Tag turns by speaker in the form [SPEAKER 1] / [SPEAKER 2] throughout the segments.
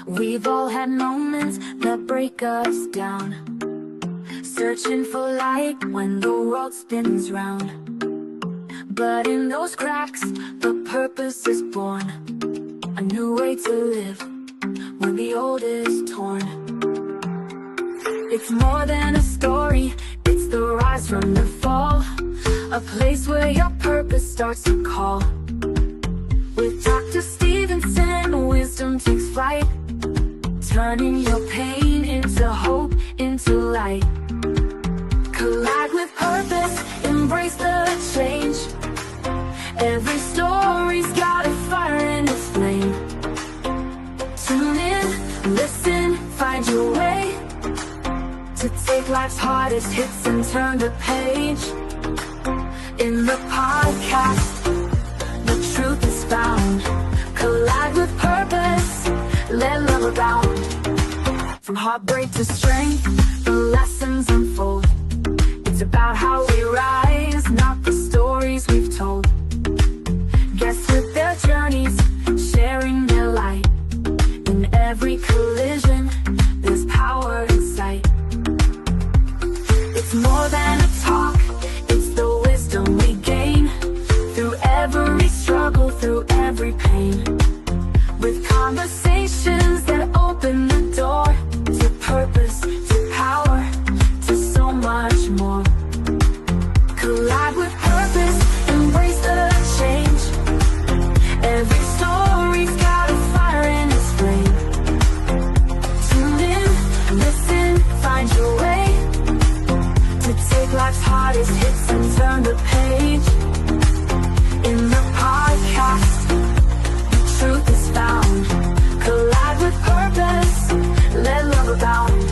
[SPEAKER 1] We've all had moments that break us down, searching for light when the world spins round. But in those cracks, the purpose is born, a new way to live when the old is torn. It's more than a story, it's the rise from the fall, a place where your purpose starts to call. With Dr. Stephenson, wisdom takes flight, turning your pain into hope, into light. Collide with purpose, embrace the change. Every story's got a fire in its flame. Tune in, listen, find your way to take life's hardest hits and turn the page. In the podcast, the truth is found. Collide with purpose, let love abound. From heartbreak to strength, the lessons unfold. It's about how we rise, not the stories we've told. Guests with their journeys, sharing their light. In every collision, there's power in sight. It's more than a talk, it's the wisdom we gain through every struggle, through every pain. With conversations that open the door to purpose, to power, to so much more. Collide with purpose, embrace the change. Every story's got a fire in its flame. Tune in, listen, find your way to take life's hardest hits and turn the page. In the podcast, the truth is found. Collide with purpose, let love abound.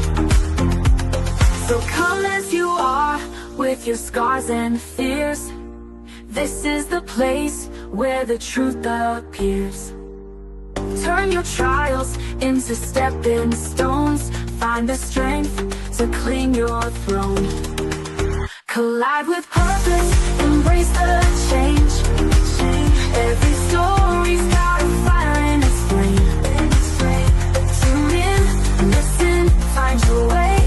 [SPEAKER 1] So come as you are, with your scars and fears. This is the place where the truth appears. Turn your trials into stepping stones. Find the strength to claim your throne. Collide with purpose, embrace the change. Every story's got a fire in its flame. Tune in, listen, find your way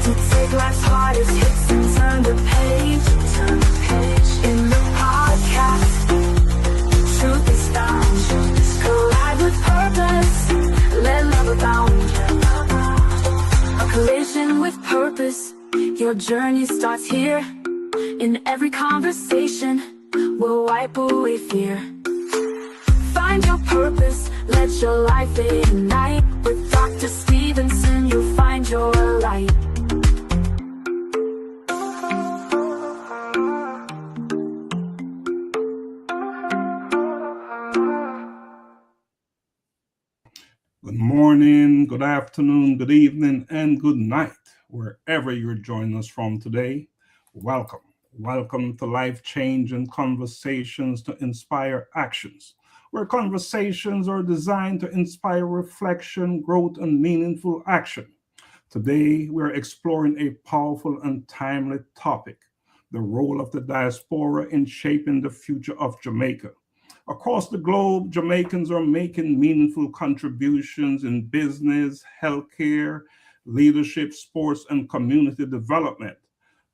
[SPEAKER 1] to take life's hardest hits and turn the page. In the podcast, the truth is found. Collide with purpose, let love abound. A collision with purpose, your journey starts here. In every conversation, we'll wipe away fear. Find your purpose, let your life ignite. With Dr. Stephenson, you'll find your light.
[SPEAKER 2] Good morning, good afternoon, good evening, and good night, wherever you're joining us from today. Welcome. Welcome to Life Change and Conversations to Inspire Actions, where conversations are designed to inspire reflection, growth, and meaningful action. Today, we're exploring a powerful and timely topic, the role of the diaspora in shaping the future of Jamaica. Across the globe, Jamaicans are making meaningful contributions in business, healthcare, leadership, sports, and community development.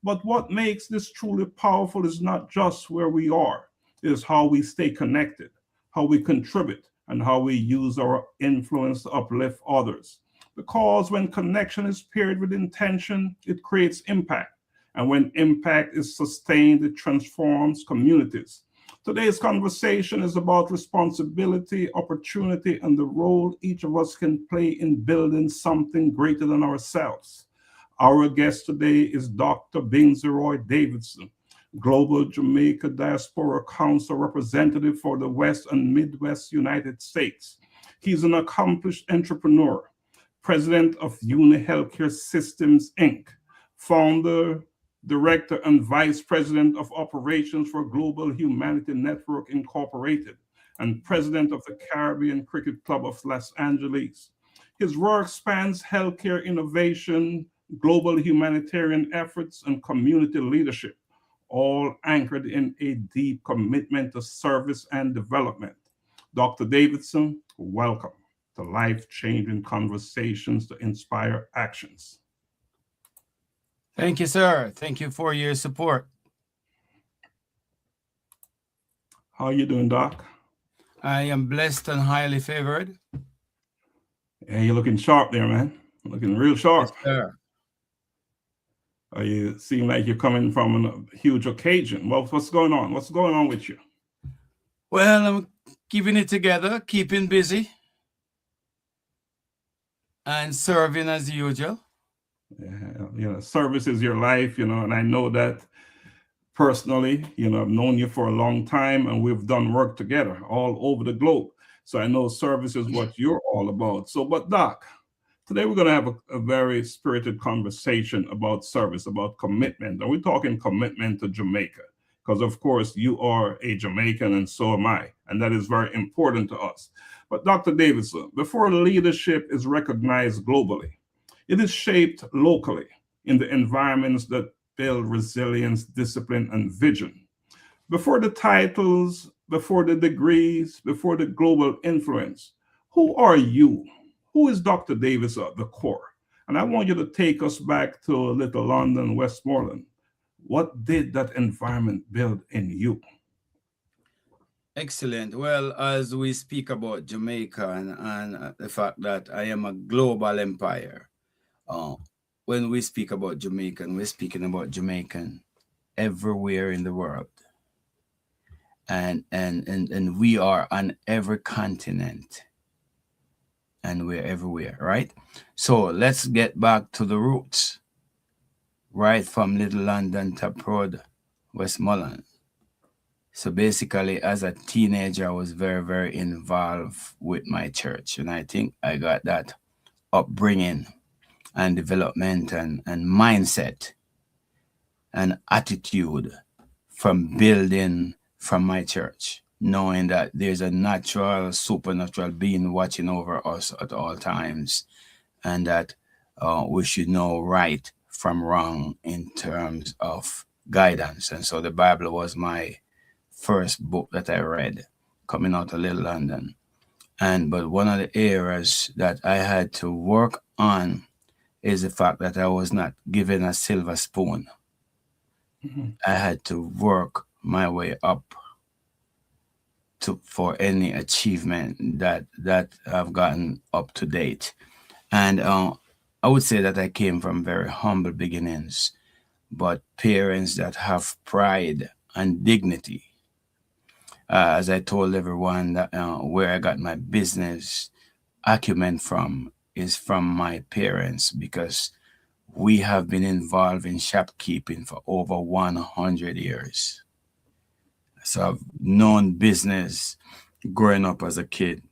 [SPEAKER 2] But what makes this truly powerful is not just where we are, it is how we stay connected, how we contribute, and how we use our influence to uplift others. Because when connection is paired with intention, it creates impact. And when impact is sustained, it transforms communities. Today's conversation is about responsibility, opportunity, and the role each of us can play in building something greater than ourselves. Our guest today is Dr. Binzie Davidson, Global Jamaica Diaspora Council representative for the West and Midwest United States. He's an accomplished entrepreneur, president of Uni Healthcare Systems, Inc., founder, director, and vice president of operations for Global Humanity Network, Incorporated, and president of the Caribbean Cricket Club of Los Angeles. His work spans healthcare innovation, global humanitarian efforts, and community leadership, all anchored in a deep commitment to service and development. Dr. Davidson, welcome to life-changing conversations to inspire actions.
[SPEAKER 3] Thank you, sir. Thank you for your support.
[SPEAKER 2] How are you doing, Doc?
[SPEAKER 3] I am blessed and highly favored.
[SPEAKER 2] Yeah, you're looking sharp there, man. Looking real sharp.
[SPEAKER 3] Yes, sir.
[SPEAKER 2] You seem like you're coming from a huge occasion. Well, what's going on? What's going on with you?
[SPEAKER 3] Well, I'm keeping it together, keeping busy, and serving as usual.
[SPEAKER 2] Yeah, service is your life, and I know that personally. I've known you for a long time, and we've done work together all over the globe. So I know service is what you're all about. So, but Doc, today we're going to have a very spirited conversation about service, about commitment. And we're talking commitment to Jamaica, because of course you are a Jamaican and so am I. And that is very important to us. But Dr. Davidson, before leadership is recognized globally, it is shaped locally in the environments that build resilience, discipline, and vision. Before the titles, before the degrees, before the global influence, who are you? Who is Dr. Davis at the core? And I want you to take us back to Little London, Westmoreland. What did that environment build in you?
[SPEAKER 3] Excellent. Well, as we speak about Jamaica and the fact that I am a global empire, when we speak about Jamaican, we're speaking about Jamaican everywhere in the world. And we are on every continent. And we're everywhere, right? So let's get back to the roots, right from Little London to Prod, Westmoreland. So basically, as a teenager, I was very, very involved with my church. And I think I got that upbringing and development and mindset and attitude from building from my church, knowing that there's a natural, supernatural being watching over us at all times, and that we should know right from wrong in terms of guidance. And so the Bible was my first book that I read coming out of Little London. But one of the areas that I had to work on is the fact that I was not given a silver spoon. Mm-hmm. I had to work my way up for any achievement that I've gotten up to date. And I would say that I came from very humble beginnings, but parents that have pride and dignity. As I told everyone, that where I got my business acumen from is from my parents, because we have been involved in shopkeeping for over 100 years. So I've known business growing up as a kid,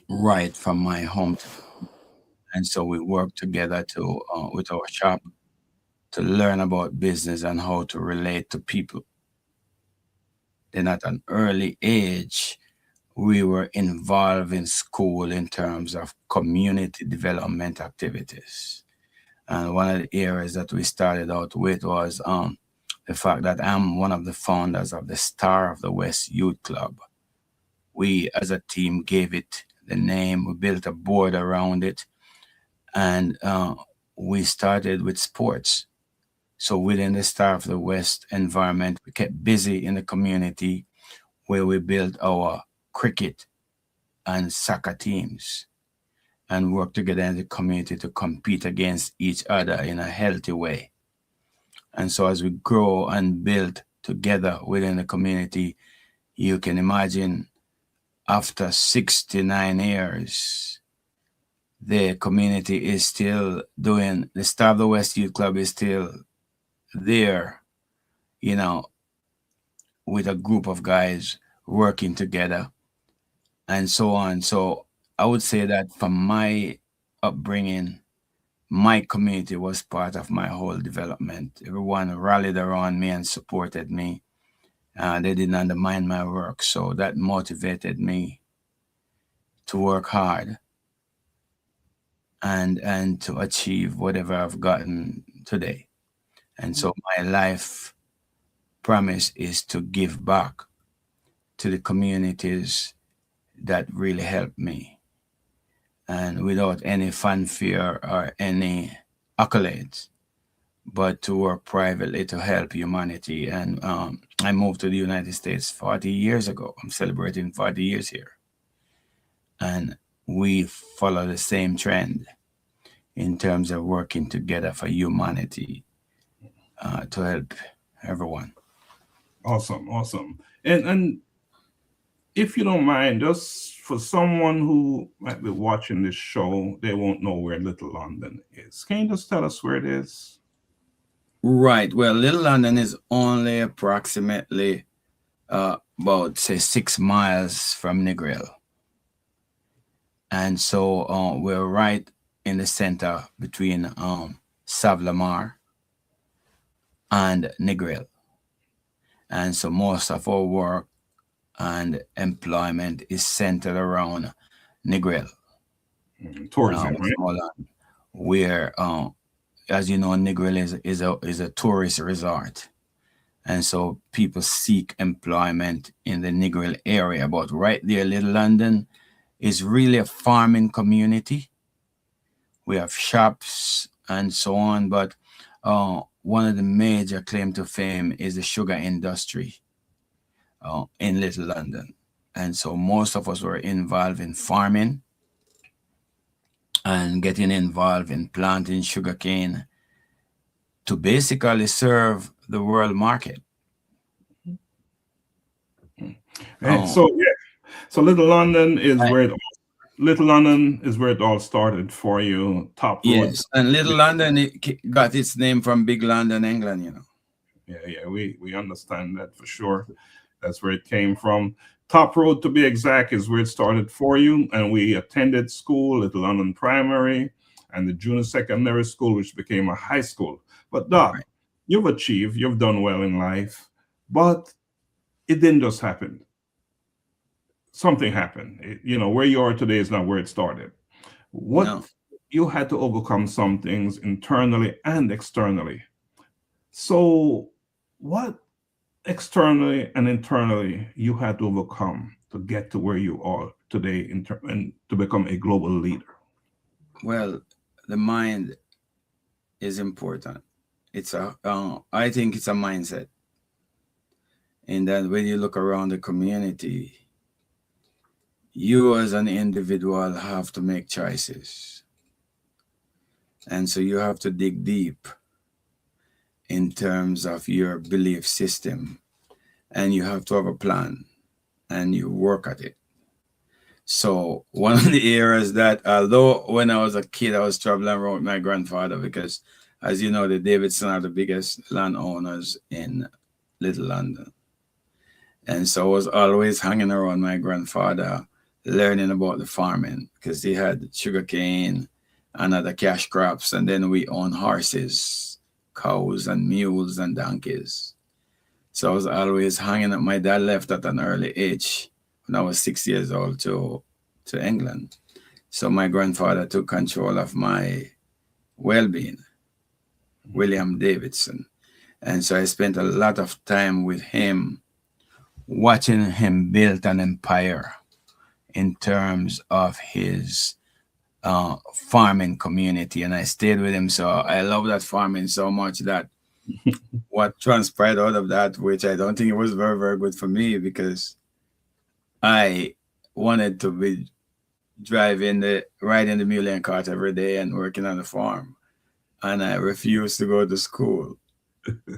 [SPEAKER 3] right from my home. And so we work together with our shop to learn about business and how to relate to people. Then at an early age, we were involved in school in terms of community development activities. And one of the areas that we started out with was the fact that I'm one of the founders of the Star of the West Youth Club. We, as a team, gave it the name. We built a board around it. And we started with sports. So within the Star of the West environment, we kept busy in the community, where we built our cricket and soccer teams and worked together in the community to compete against each other in a healthy way. And so as we grow and build together within the community, you can imagine after 69 years, the community is still doing, the Star of the West Youth Club is still there, with a group of guys working together and so on. So I would say that from my upbringing, my community was part of my whole development. Everyone rallied around me and supported me. They didn't undermine my work. So that motivated me to work hard and to achieve whatever I've gotten today. And so my life promise is to give back to the communities that really helped me. and without any fanfare or any accolades, but to work privately to help humanity. And I moved to the United States 40 years ago. I'm celebrating 40 years here. And we follow the same trend in terms of working together for humanity, to help everyone.
[SPEAKER 2] Awesome, awesome. And if you don't mind, just for someone who might be watching this show, they won't know where Little London is. Can you just tell us where it is?
[SPEAKER 3] Right. Well, Little London is only approximately about, say, 6 miles from Negril. And so we're right in the center between Savlamar and Negril. And so most of our work and employment is centered around Negril.
[SPEAKER 2] Tourism, right?
[SPEAKER 3] Where, as you know, Negril is a tourist resort. And so people seek employment in the Negril area. But right there, Little London is really a farming community. We have shops and so on, but one of the major claim to fame is the sugar industry in Little London. And so most of us were involved in farming and getting involved in planting sugarcane to basically serve the world market.
[SPEAKER 2] So Little London is Little London is where it all started for you. Top Road.
[SPEAKER 3] Yes, and Little London got its name from Big London, England, you know.
[SPEAKER 2] Yeah, we understand that for sure. That's where it came from. Top Road, to be exact, is where it started for you. And we attended school, Little London Primary, and the junior secondary school, which became a high school. But Doc, you've achieved, you've done well in life, but it didn't just happen. Something happened. Where you are today is not where it started. You had to overcome some things internally and externally. So what externally and internally you had to overcome to get to where you are today and to become a global leader?
[SPEAKER 3] Well, the mind is important. I think it's a mindset. And then when you look around the community, you as an individual have to make choices. And so you have to dig deep in terms of your belief system, and you have to have a plan and you work at it. So one of the areas that, although when I was a kid, I was traveling around with my grandfather, because as you know, the Davidson are the biggest landowners in Little London. And so I was always hanging around my grandfather, learning about the farming, because they had sugarcane and other cash crops. And then we own horses, cows and mules and donkeys. So I was always hanging up. My dad left at an early age when I was 6 years old to England. So my grandfather took control of my well-being, William Davidson. And so I spent a lot of time with him, watching him build an empire in terms of his farming community. And I stayed with him. So I love that farming so much that what transpired out of that, which I don't think it was very, very good for me, because I wanted to be riding the muley cart every day and working on the farm. And I refused to go to school.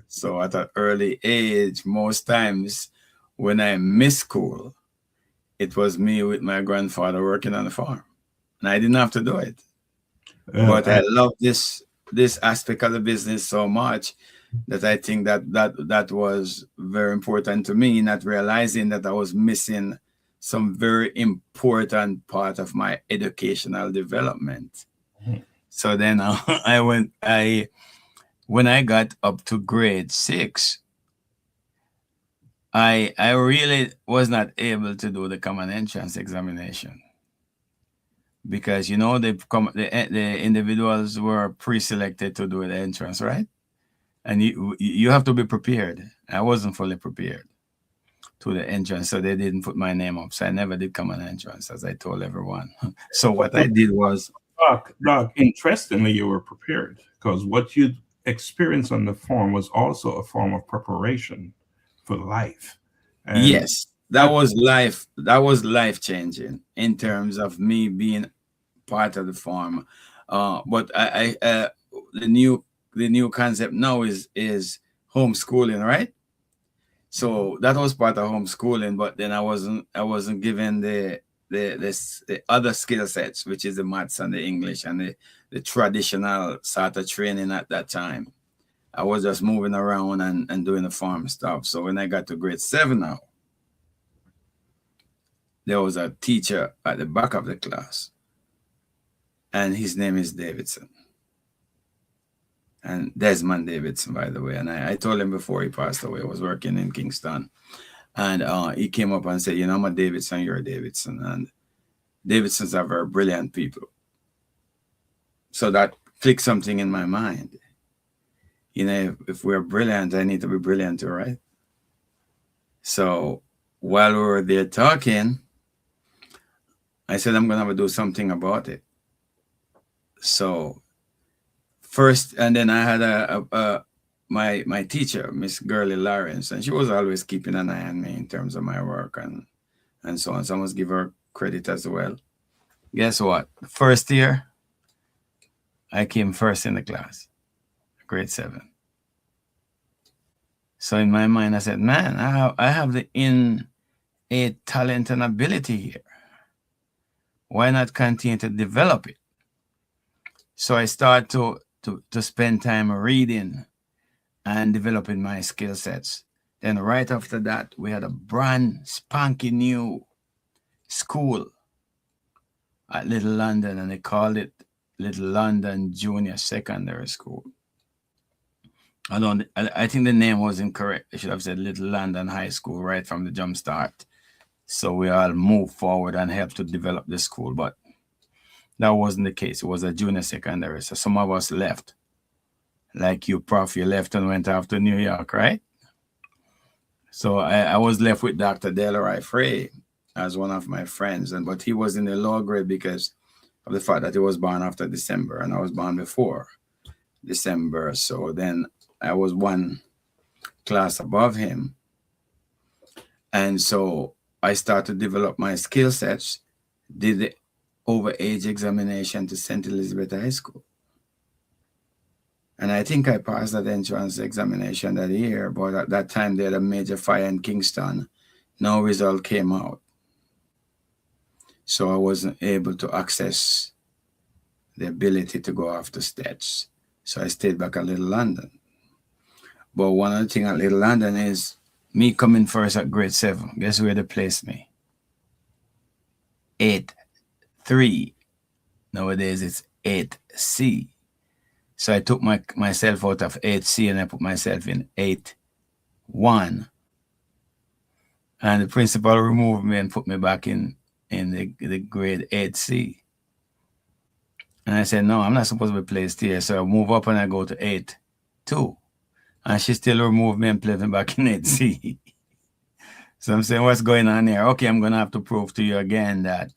[SPEAKER 3] So at an early age, most times when I missed school, it was me with my grandfather working on the farm. And I didn't have to do it. But I love this aspect of the business so much that I think that was very important to me, not realizing that I was missing some very important part of my educational development. So then when I got up to grade 6, I really was not able to do the common entrance examination, because the individuals were pre-selected to do the entrance, right? And you have to be prepared. I wasn't fully prepared. to the entrance, so they didn't put my name up. So I never did come on entrance, as I told everyone. So what I did was,
[SPEAKER 2] Doc, interestingly, you were prepared because what you experienced on the farm was also a form of preparation for life. And
[SPEAKER 3] yes, that was life. That was life changing in terms of me being part of the farm. But the new concept now is homeschooling, right? So that was part of homeschooling, but then I wasn't given the other skill sets, which is the maths and the English and the traditional sort of training at that time. I was just moving around and doing the farm stuff. So when I got to grade 7 now, there was a teacher at the back of the class, and his name is Davidson. And Desmond Davidson, by the way. And I told him before he passed away, I was working in Kingston. And he came up and said, you know, I'm a Davidson, you're a Davidson. And Davidsons are very brilliant people. So that clicked something in my mind. You know, if we're brilliant, I need to be brilliant too, right? So while we were there talking, I said, I'm going to have to do something about it. So first, and then I had my teacher, Miss Gurley Lawrence, and she was always keeping an eye on me in terms of my work and so on. So I must give her credit as well. Guess what? The first year, I came first in the class, grade 7. So in my mind, I said, man, I have the innate talent and ability here. Why not continue to develop it? So I started to spend time reading and developing my skill sets. Then right after that, we had a brand spanking new school at Little London, and they called it Little London Junior Secondary School. I think the name was incorrect. They should have said Little London High School right from the jump start. So we all moved forward and helped to develop the school, but that wasn't the case. It was a junior secondary. So some of us left. Like you, Prof, you left and went off to New York, right? So I was left with Dr. Delroy Frey as one of my friends. But he was in the lower grade because of the fact that he was born after December and I was born before December. So then I was one class above him. And so I started to develop my skill sets, did the over-age examination to St. Elizabeth High School. And I think I passed that entrance examination that year, but at that time they had a major fire in Kingston. No result came out. So I wasn't able to access the ability to go after stats. So I stayed back at Little London. But one of the things at Little London is me coming first at grade 7. Guess where they placed me? 8-3. Nowadays it's 8C. So I took myself out of 8C and I put myself in 8-1. And the principal removed me and put me back in the grade 8C. And I said, no, I'm not supposed to be placed here. So I move up and I go to 8-2. And she still removed me and placed me back in 8C. So I'm saying, what's going on here? Okay, I'm going to have to prove to you again that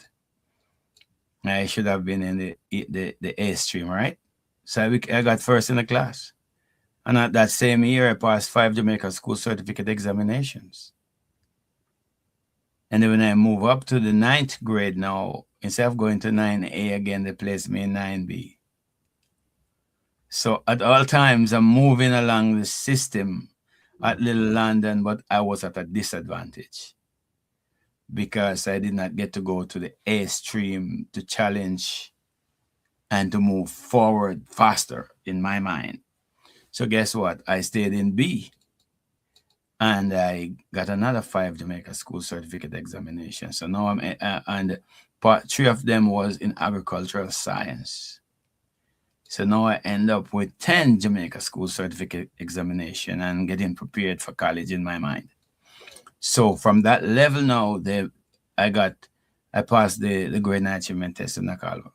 [SPEAKER 3] I should have been in the A stream, right? So I got first in the class. And at that same year, I passed 5 Jamaica School Certificate examinations. And then when I move up to the 9th grade now, instead of going to 9A again, they placed me in 9B. So at all times, I'm moving along the system at Little London, but I was at a disadvantage because I did not get to go to the A stream to challenge and to move forward faster in my mind. So guess what? I stayed in B and I got another 5 Jamaica School Certificate examination. So now I'm, and part 3 of them was in agricultural science. So now I end up with 10 Jamaica School Certificate examination and getting prepared for college in my mind. So from that level now, I passed the grade 9 achievement test in Nakalva.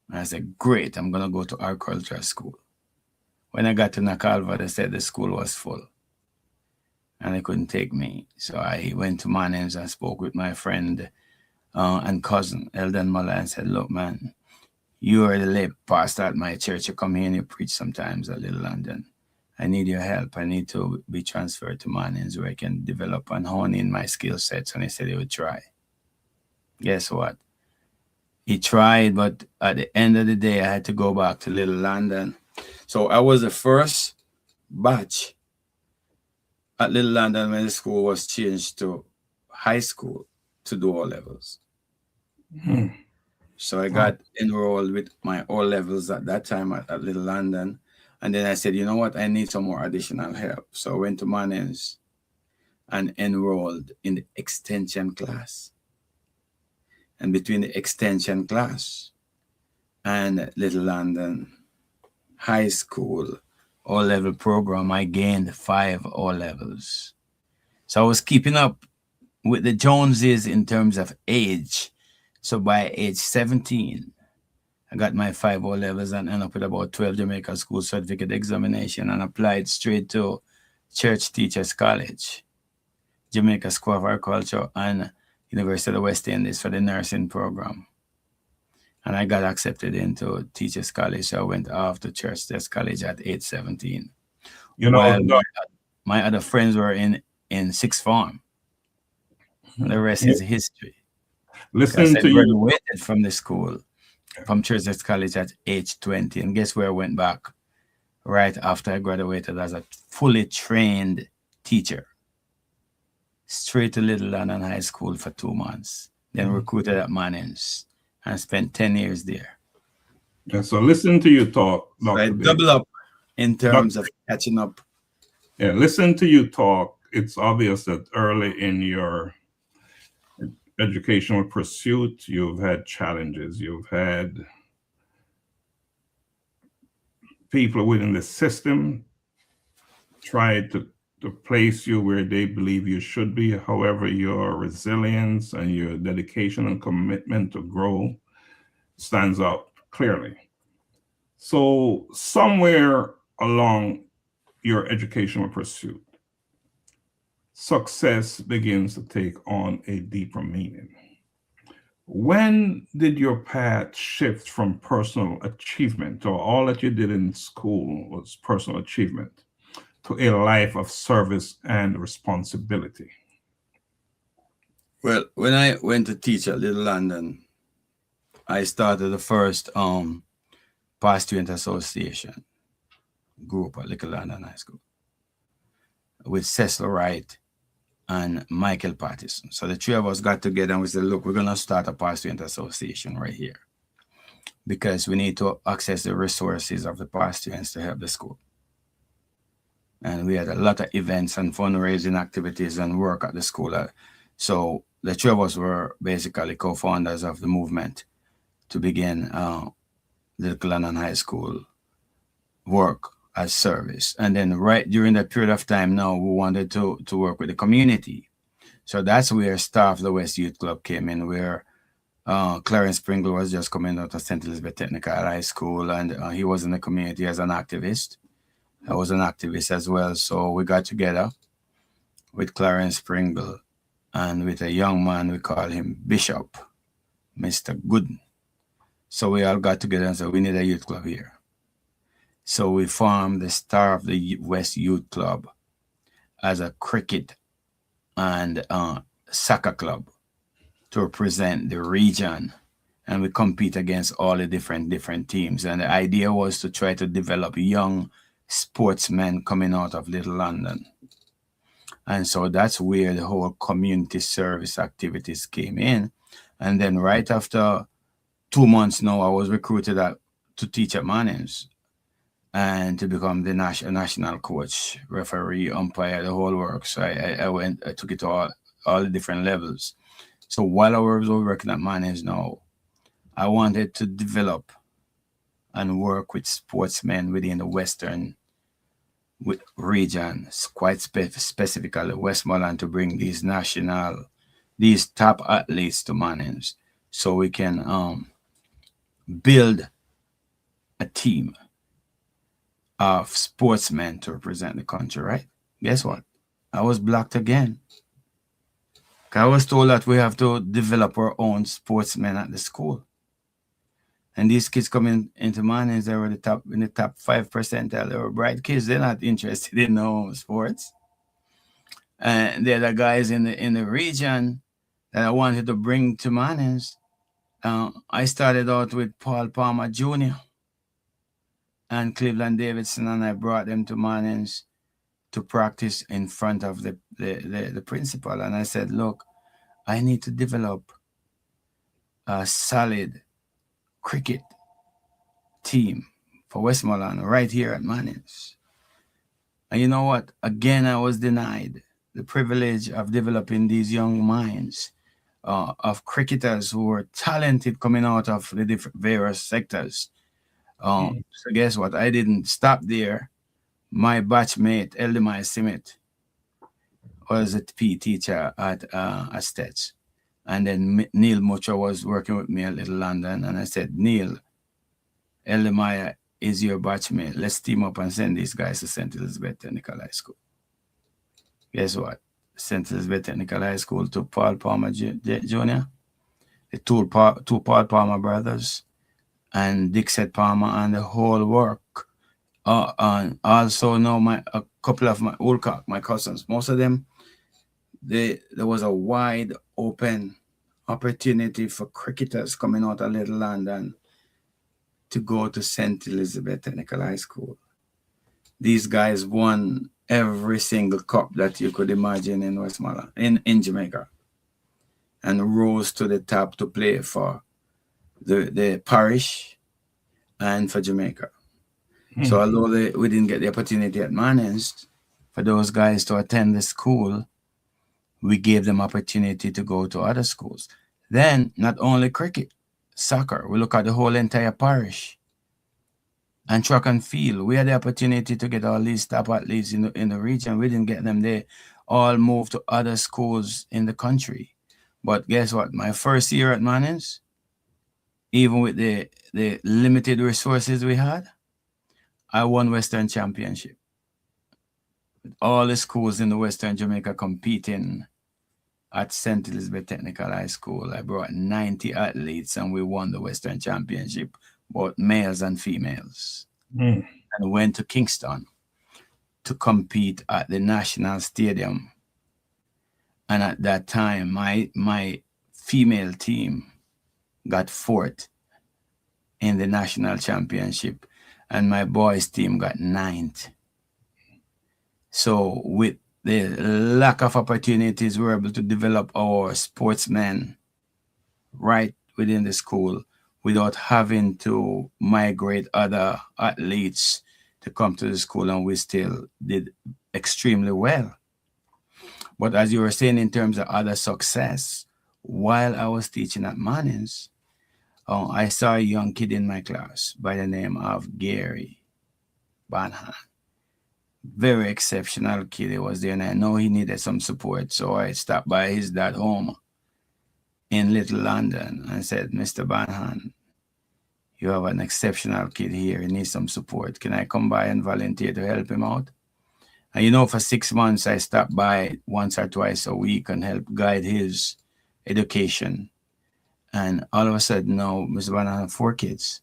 [SPEAKER 3] I said, great, I'm going to go to agricultural school. When I got to Nakalva, they said the school was full. and they couldn't take me. So I went to Mannings and spoke with my friend and cousin, Eldon Muller, and said, look, man, you are the late pastor at my church. You come here and you preach sometimes at Little London. I need your help. I need to be transferred to Mannings where I can develop and hone in my skill sets. And he said he would try. Guess what? He tried, but at the end of the day, I had to go back to Little London. So I was the first batch at Little London when the school was changed to high school to do O levels. So I got enrolled with my O levels at that time at Little London. And then I said, you know what? I need some more additional help. So I went to Mannings and enrolled in the extension class. And between the extension class and Little London High School O-level program, I gained 5 O-levels. So I was keeping up with the Joneses in terms of age. So by age 17, I got my 5 O-levels and ended up with about 12 Jamaica School Certificate examination and applied straight to Church Teachers College, Jamaica School of Agriculture, and University of the West Indies for the nursing program. And I got accepted into Teachers College. So I went off to Church Teachers College at age 17.
[SPEAKER 2] You know,
[SPEAKER 3] while my other friends were in sixth form. The rest is history.
[SPEAKER 2] Listen to
[SPEAKER 3] I
[SPEAKER 2] you.
[SPEAKER 3] graduated from the school, from Church Teachers College at age 20. And guess where I went back? Right after I graduated as a fully trained teacher. Straight to Little London High School for 2 months. Then recruited at Mannings and spent 10 years there.
[SPEAKER 2] Yeah, so listen to you talk, Dr.
[SPEAKER 3] So I double up in terms of catching up.
[SPEAKER 2] Yeah, listen to you talk. It's obvious that early in your educational pursuit, you've had challenges. You've had people within the system try to place you where they believe you should be. However, your resilience and your dedication and commitment to grow stands out clearly. So somewhere along your educational pursuit, success begins to take on a deeper meaning. When did your path shift from personal achievement, or all that you did in school was personal achievement, to a life of service and responsibility?
[SPEAKER 3] Well, when I went to teach at Little London, I started the first past student association group at Little London High School with Cecil Wright and Michael Pattison. So the 3 of us got together and we said, look, we're going to start a past student association right here because we need to access the resources of the past students to help the school. And we had a lot of events and fundraising activities and work at the school. So the 3 of us were basically co-founders of the movement to begin Little London High School work as service. And then right during that period of time now, we wanted to work with the community. So that's where Staff the West Youth Club came in, where Clarence Pringle was just coming out of St. Elizabeth Technical High School, and he was in the community as an activist. I was an activist as well. So we got together with Clarence Pringle and with a young man, we call him Bishop, Mr. Gooden. So we all got together and said, we need a youth club here. So we formed the Star of the West Youth Club as a cricket and soccer club to represent the region. And we compete against all the different teams. And the idea was to try to develop young sportsmen coming out of Little London. And so that's where the whole community service activities came in. And then right after 2 months now, I was recruited to teach at Mannings and to become the national coach, referee, umpire, the whole works. So I took it to all the different levels. So while I was working at Mannings now, I wanted to develop and work with sportsmen within the Western region, quite specifically Westmoreland, to bring these top athletes to Mannings so we can build a team of sportsmen to represent the country, right? Guess what? I was blocked again. I was told that we have to develop our own sportsmen at the school. And these kids coming into Mannings, they were in the top 5%. They were bright kids. They're not interested in no sports. And they're the guys in the region that I wanted to bring to Mannings. I started out with Paul Palmer Jr. and Cleveland Davidson, and I brought them to Mannings to practice in front of the principal. And I said, look, I need to develop a solid cricket team for Westmoreland right here at Mannings. And you know what? Again, I was denied the privilege of developing these young minds of cricketers who were talented coming out of the different various sectors. So guess what? I didn't stop there. My batchmate, Eldemai Simit, was a PE teacher at Stets. And then Neil Mucha was working with me at Little London. And I said, Neil, Eldemai is your batchmate. Let's team up and send these guys to St. Elizabeth Technical High School. Guess what? St. Elizabeth Technical High School to Paul Palmer Jr., the two Paul Palmer brothers, and Dixet Palmer, and the whole work. And also know a couple of my Woolcock, my cousins, most of them, there was a wide open opportunity for cricketers coming out of Little London to go to St. Elizabeth Technical High School. These guys won every single cup that you could imagine in Westmoreland, in Jamaica, and rose to the top to play for the parish and for Jamaica. So although we didn't get the opportunity at Mannings for those guys to attend the school, we gave them opportunity to go to other schools. Then not only cricket, soccer, we look at the whole entire parish, and track and field. We had the opportunity to get all these top athletes in the region. We didn't get them there. All moved to other schools in the country. But guess what? My first year at Mannings, even with the limited resources we had, I won Western Championship. With all the schools in the Western Jamaica competing at St. Elizabeth Technical High School, I brought 90 athletes and we won the Western Championship, both males and females. And went to Kingston to compete at the National Stadium. And at that time, my female team got fourth in the National Championship, and my boys' team got ninth. So with the lack of opportunities, we were able to develop our sportsmen right within the school without having to migrate other athletes to come to the school, and we still did extremely well. But as you were saying, in terms of other success, while I was teaching at Mannings, I saw a young kid in my class by the name of Gary Banhan. Very exceptional kid. He was there, and I know he needed some support. So I stopped by his dad home in Little London and said, Mr. Banhan, you have an exceptional kid here. He needs some support. Can I come by and volunteer to help him out? And you know, for 6 months, I stopped by once or twice a week and help guide his education. And all of a sudden, now, Mr. Banhan had 4 kids.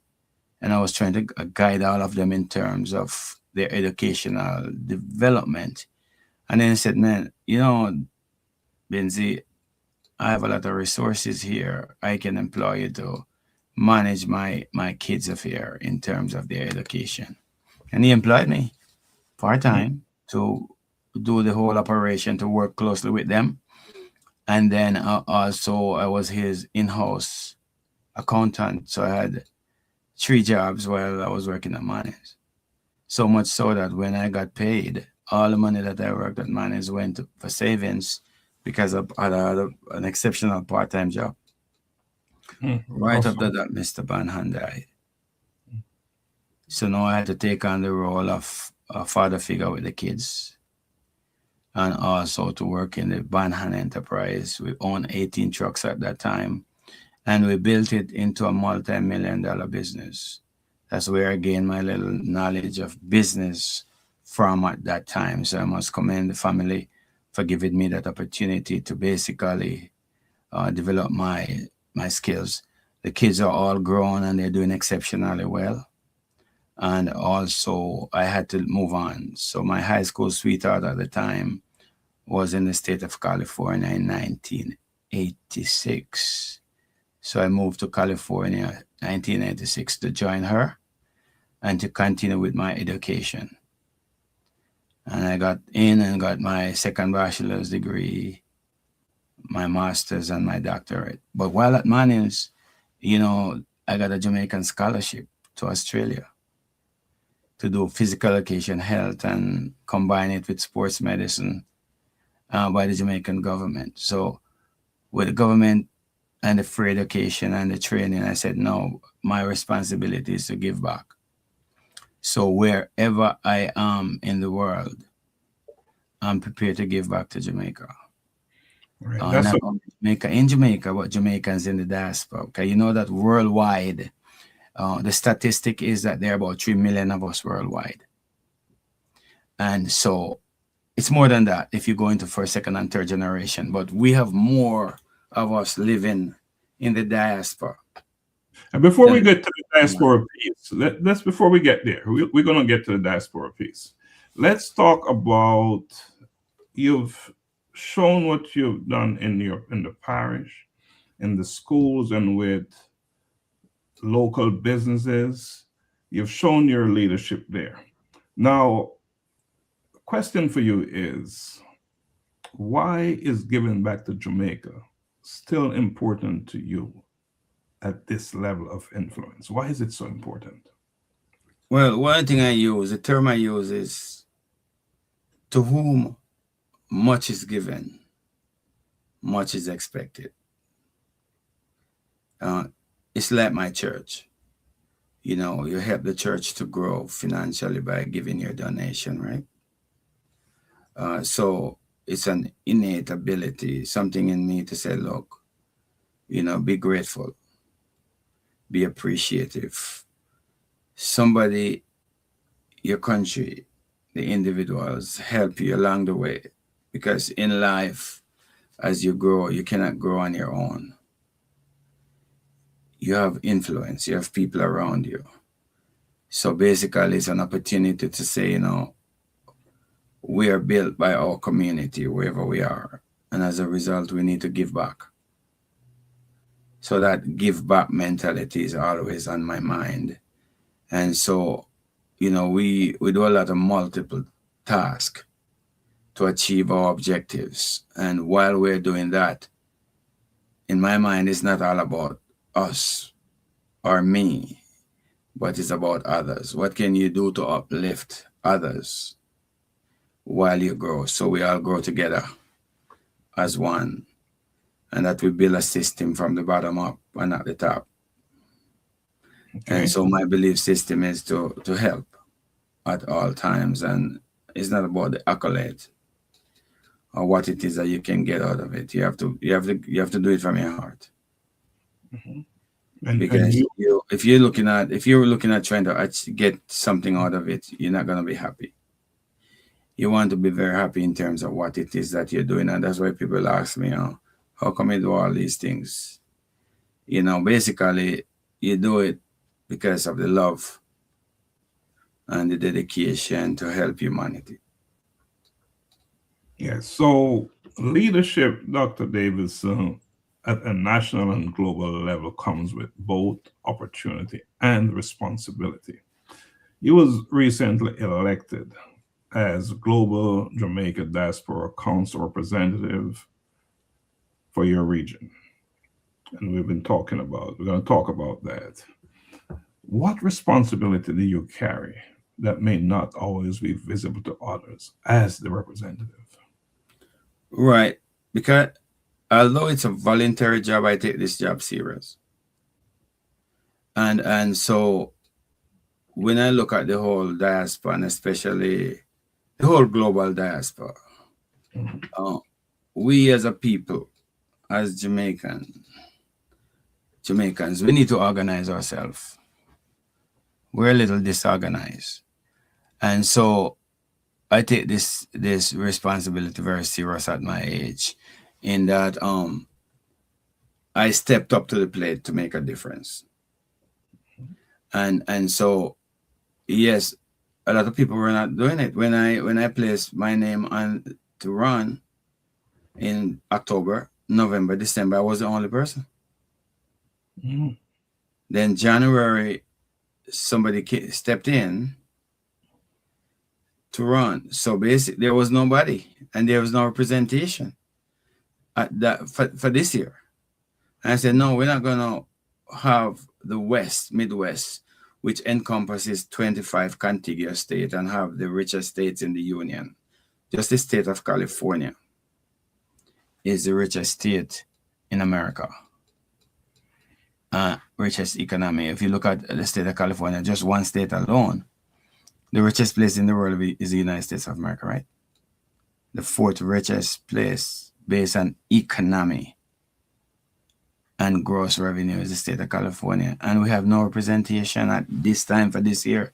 [SPEAKER 3] And I was trying to guide all of them in terms of their educational development. And then he said, man, you know, Binzie, I have a lot of resources here. I can employ you to manage my kids' affair in terms of their education. And he employed me part-time to do the whole operation, to work closely with them. And then also I was his in-house accountant. So I had 3 jobs while I was working at Mannings. So much so that when I got paid, all the money that I worked at Mannings went for savings because I had an exceptional part-time job. Right after that, Mr. Banhan died. So now I had to take on the role of a father figure with the kids, and also to work in the Banhan enterprise. We owned 18 trucks at that time, and we built it into a multi-million-dollar business. That's where I gained my little knowledge of business from at that time. So I must commend the family for giving me that opportunity to basically develop my skills. The kids are all grown and they're doing exceptionally well. And also, I had to move on. So my high school sweetheart at the time was in the state of California in 1986. So I moved to California 1986 to join her and to continue with my education. And I got in and got my second bachelor's degree, my master's, and my doctorate. But while at Manning's, you know, I got a Jamaican scholarship to Australia to do physical education, health, and combine it with sports medicine by the Jamaican government. So with the government and the free education and the training, I said, no, my responsibility is to give back. So wherever I am in the world, I'm prepared to give back to Jamaica.
[SPEAKER 2] Right.
[SPEAKER 3] Not only Jamaica, in Jamaica, but Jamaicans in the diaspora. Okay, you know that worldwide, the statistic is that there are about 3 million of us worldwide. And so it's more than that if you go into first, second, and third generation. But we have more of us living in the diaspora.
[SPEAKER 2] And before we get to the diaspora piece, let's before we get there, we're going to get to the diaspora piece. Let's talk about, you've shown what you've done in the parish, in the schools, and with local businesses. You've shown your leadership there. Now, the question for you is, why is giving back to Jamaica still important to you at this level of influence? Why is it so important?
[SPEAKER 3] Well, one thing the term I use is, to whom much is given, much is expected. It's like my church. You know, you help the church to grow financially by giving your donation, right? So it's an innate ability, something in me to say, look, you know, be grateful, be appreciative. Somebody, your country, the individuals help you along the way, because in life, as you grow, you cannot grow on your own. You have influence, you have people around you. So basically, it's an opportunity to say, you know, we are built by our community wherever we are. And as a result, we need to give back. So that give back mentality is always on my mind. And so, you know, we do a lot of multiple tasks to achieve our objectives. And while we're doing that, in my mind, it's not all about us or me, but it's about others. What can you do to uplift others while you grow? So we all grow together as one, and that we build a system from the bottom up and at the top. Okay. And so my belief system is to help at all times, and it's not about the accolade or what it is that you can get out of it. You have to do it from your heart.
[SPEAKER 2] Mm-hmm.
[SPEAKER 3] Because if you're looking at trying to get something out of it, you're not going to be happy. You want to be very happy in terms of what it is that you're doing. And that's why people ask me, how come you do all these things? You know, basically, you do it because of the love and the dedication to help humanity.
[SPEAKER 2] Yes. So leadership, Dr. Davidson, at a national and global level comes with both opportunity and responsibility. You was recently elected as Global Jamaica Diaspora Council representative for your region. And we're going to talk about that. What responsibility do you carry that may not always be visible to others as the representative?
[SPEAKER 3] Right. Because although it's a voluntary job, I take this job serious. And so when I look at the whole diaspora, and especially the whole global diaspora, we as a people, as Jamaicans, we need to organize ourselves. We're a little disorganized. And so I take this responsibility very serious at my age, in that I stepped up to the plate to make a difference. And so yes, a lot of people were not doing it. When I placed my name on to run in October, November, December, I was the only person.
[SPEAKER 2] Mm.
[SPEAKER 3] Then January, somebody stepped in to run. So basically, there was nobody, and there was no representation at that for this year. And I said, no, we're not going to have the Midwest, which encompasses 25 contiguous states and have the richest states in the union. Just the state of California is the richest state in America. Richest economy. If you look at the state of California, just one state alone, the richest place in the world is the United States of America, right? The fourth richest place based on economy and gross revenue is the state of California. And we have no representation at this time for this year.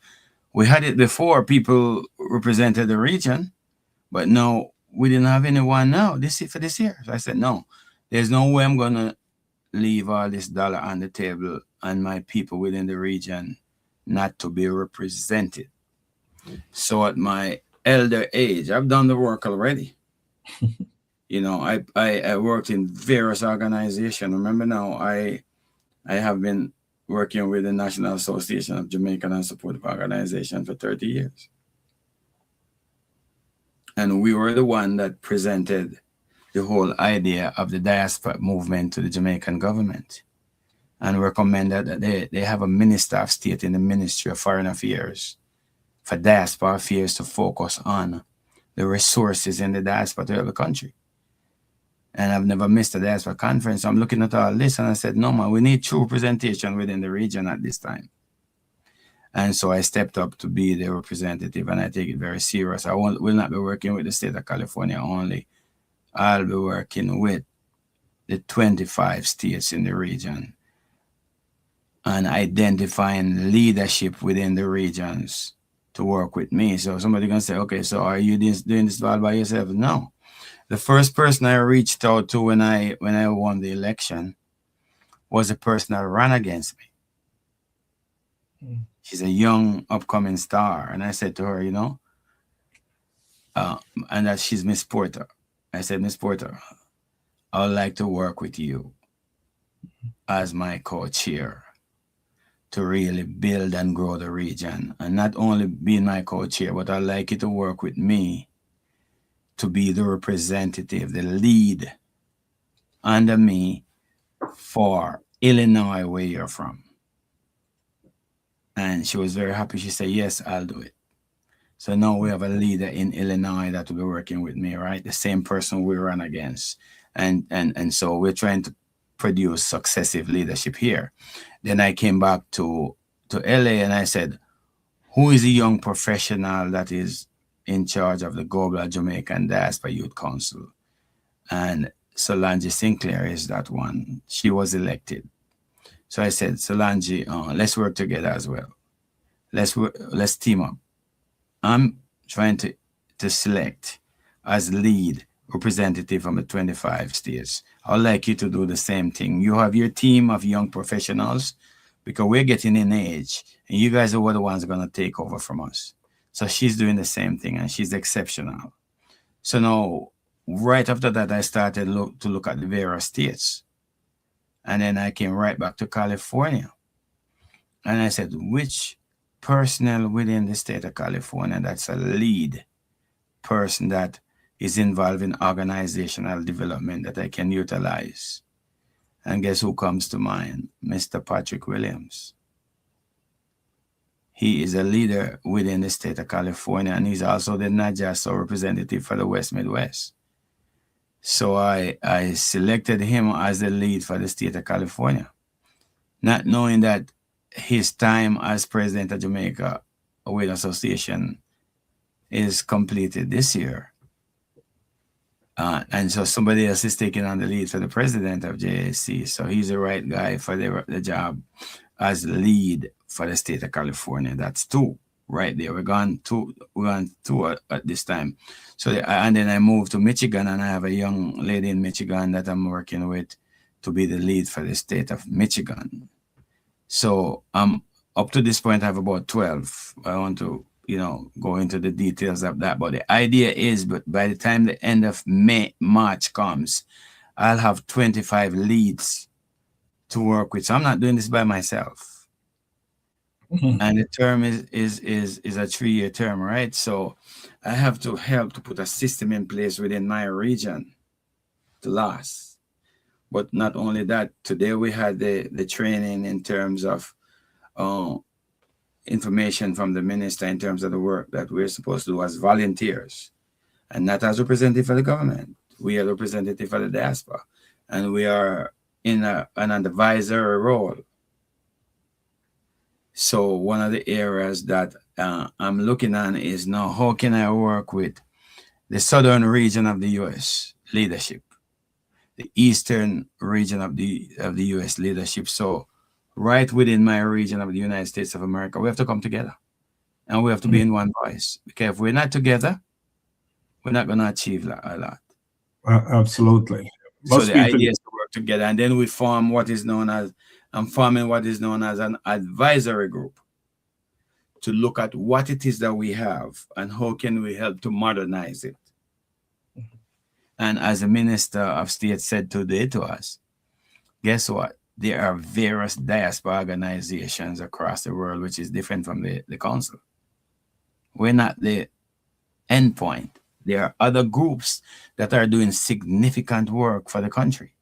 [SPEAKER 3] We had it before, people represented the region, but no, we didn't have anyone now for this year. So I said, no, there's no way I'm going to leave all this dollar on the table and my people within the region not to be represented. So at my elder age, I've done the work already. You know, I worked in various organizations. Remember now, I have been working with the National Association of Jamaican and Supportive Organizations for 30 years. And we were the one that presented the whole idea of the diaspora movement to the Jamaican government, and recommended that they have a minister of state in the Ministry of Foreign Affairs for diaspora affairs to focus on the resources in the diaspora to help the country. And I've never missed a diaspora conference. So I'm looking at all this and I said, no, man, we need true representation within the region at this time. And so I stepped up to be the representative, and I take it very serious. I will not be working with the state of California only. I'll be working with the 25 states in the region and identifying leadership within the regions to work with me. So somebody can say, okay, so are you doing this all by yourself? No. The first person I reached out to when I won the election was a person that ran against me. Mm. She's a young upcoming star. And I said to her, you know, and that she's Miss Porter. I said, Miss Porter, I would like to work with you as my co-chair to really build and grow the region. And not only being my co-chair, but I'd like you to work with me to be the representative, the lead under me for Illinois, where you're from. And she was very happy. She said, yes, I'll do it. So now we have a leader in Illinois that will be working with me, right? The same person we run against. And so we're trying to produce successive leadership here. Then I came back to LA and I said, who is a young professional that is in charge of the Global Jamaican Diaspora Youth Council? And Solange Sinclair is that one. She was elected. So I said, Solange, let's work together as well. Let's team up. I'm trying to select as lead representative from the 25 states. I would like you to do the same thing. You have your team of young professionals because we're getting in age and you guys are the ones going to take over from us. So she's doing the same thing and she's exceptional. So now, right after that, I started to look at the various states. And then I came right back to California. And I said, which personnel within the state of California that's a lead person that is involved in organizational development that I can utilize? And guess who comes to mind? Mr. Patrick Williams. He is a leader within the state of California, and he's also the NAJASO representative for the West Midwest. So I selected him as the lead for the state of California, not knowing that his time as president of Jamaica with Association is completed this year. And so somebody else is taking on the lead for the president of JAC. So he's the right guy for the job as lead for the state of California. That's two right there. We're gone two at this time. So and then I moved to Michigan, and I have a young lady in Michigan that I'm working with to be the lead for the state of Michigan. So up to this point I have about 12. I want to go into the details of that, but the idea is, but by the time the end of March comes, I'll have 25 leads to work with. So I'm not doing this by myself. And the term is a 3-year term, right? So I have to help to put a system in place within my region to last. But not only that, today we had the training in terms of information from the minister in terms of the work that we're supposed to do as volunteers, and not as representative for the government. We are representative for the diaspora, and we are in an advisory role. So one of the areas that I'm looking at is now, how can I work with the southern region of the U.S. leadership, the eastern region of the U.S. leadership? So right within my region of the United States of America, we have to come together, and we have to be in one voice, because if we're not together, we're not going to achieve a lot.
[SPEAKER 2] Absolutely.
[SPEAKER 3] So the idea is to work together, and then we form what is known as, I'm forming what is known as an advisory group to look at what it is that we have and how can we help to modernize it. And as the Minister of State said today to us, guess what? There are various diaspora organizations across the world, which is different from the council. We're not the end point. There are other groups that are doing significant work for the country.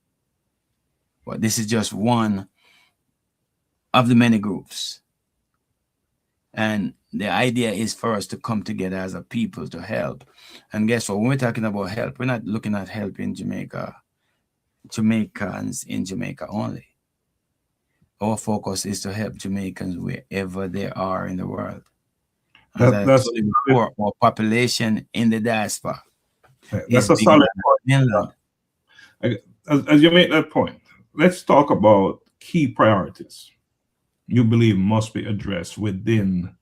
[SPEAKER 3] But this is just one of the many groups. And the idea is for us to come together as a people to help. And guess what? When we're talking about help, we're not looking at helping Jamaicans in Jamaica only. Our focus is to help Jamaicans wherever they are in the world. That's before, our population in the diaspora.
[SPEAKER 2] That's a solid point. As you make that point, let's talk about key priorities you believe must be addressed within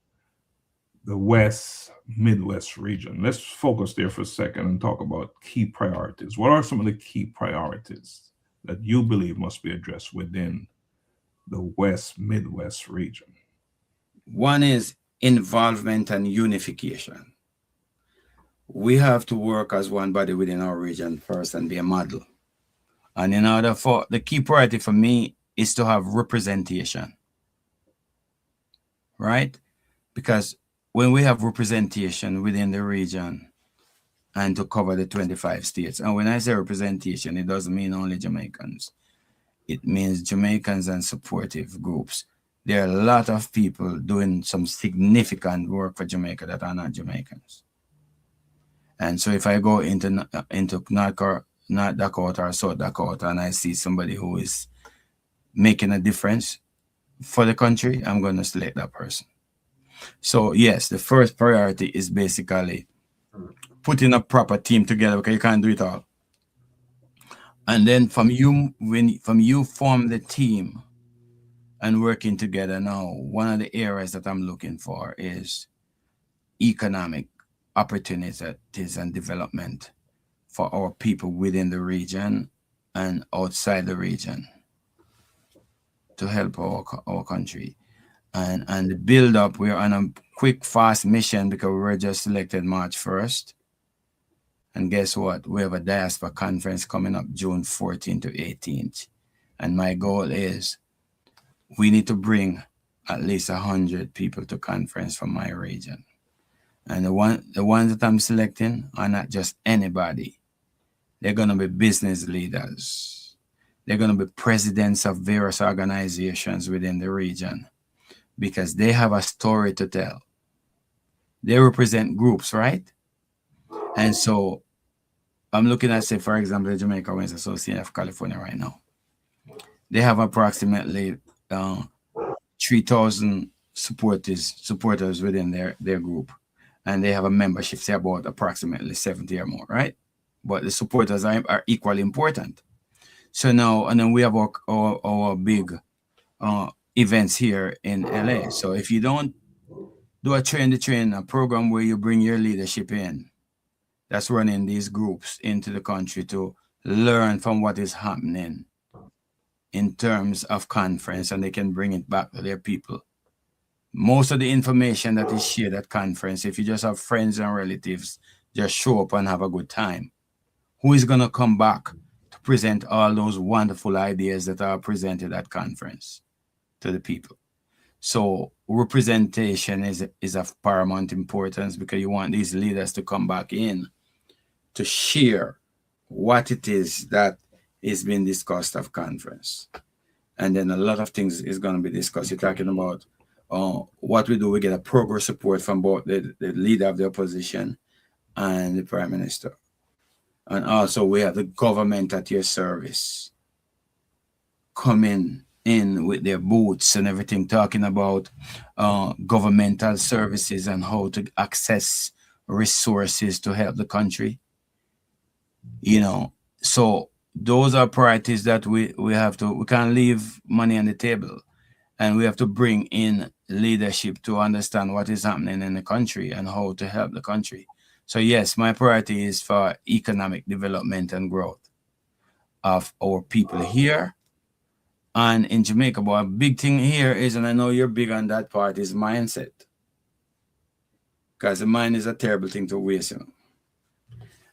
[SPEAKER 2] the West, Midwest region. Let's focus there for a second and talk about key priorities. What are some of the key priorities that you believe must be addressed within the West, Midwest region?
[SPEAKER 3] One is involvement and unification. We have to work as one body within our region first and be a model. And in order for, the key priority for me is to have representation. Right? Because when we have representation within the region and to cover the 25 states, and when I say representation, it doesn't mean only Jamaicans. It means Jamaicans and supportive groups. There are a lot of people doing some significant work for Jamaica that are not Jamaicans. And so if I go into North Dakota or South Dakota and I see somebody who is making a difference for the country, I'm going to select that person. So yes, the first priority is basically putting a proper team together, because you can't do it all. And then from you form the team and working together now, one of the areas that I'm looking for is economic opportunities and development for our people within the region and outside the region to help our country. And the build up, we're on a quick, fast mission because we were just selected March 1st. And guess what? We have a diaspora conference coming up June 14th to 18th. And my goal is we need to bring at least 100 people to conference from my region. And the ones that I'm selecting are not just anybody. They're going to be business leaders. They're going to be presidents of various organizations within the region, because they have a story to tell. They represent groups, right? And so I'm looking at, say, for example, the Jamaica Women's Association of California right now. They have approximately 3,000 supporters within their group. And they have a membership, say, about approximately 70 or more, right? But the supporters are equally important. So now, and then we have our big events here in LA. So if you don't do a train the train, a program where you bring your leadership in that's running these groups into the country to learn from what is happening in terms of conference, and they can bring it back to their people. Most of the information that is shared at conference, if you just have friends and relatives, just show up and have a good time. Who is going to come back to present all those wonderful ideas that are presented at conference to the people? So representation is of paramount importance, because you want these leaders to come back in to share what it is that is being discussed at conference. And then a lot of things is going to be discussed. You're talking about what we do. We get a progress report from both the leader of the opposition and the prime minister. And also we have the government at your service coming in with their boots and everything, talking about governmental services and how to access resources to help the country. You know, so those are priorities that we can't leave money on the table, and we have to bring in leadership to understand what is happening in the country and how to help the country. So yes, my priority is for economic development and growth of our people here and in Jamaica. But a big thing here is, and I know you're big on that part, is mindset. Because the mind is a terrible thing to waste, you know.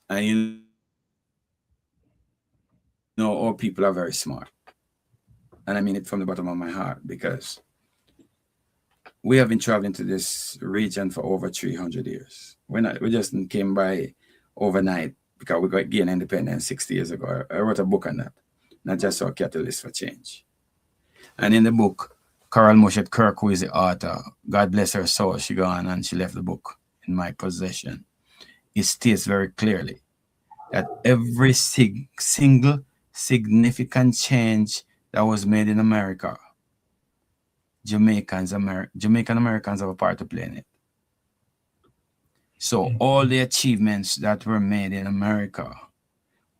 [SPEAKER 3] And you know, our people are very smart. And I mean it from the bottom of my heart, because we have been traveling to this region for over 300 years. We just came by overnight because we got gained independence 60 years ago. I wrote a book on that, Not Just Our Catalyst for Change. And in the book, Carol Moshet Kirk, who is the author, God bless her soul, she gone and she left the book in my possession. It states very clearly that every single significant change that was made in America, Jamaican Americans have a part to play in it. So all the achievements that were made in America,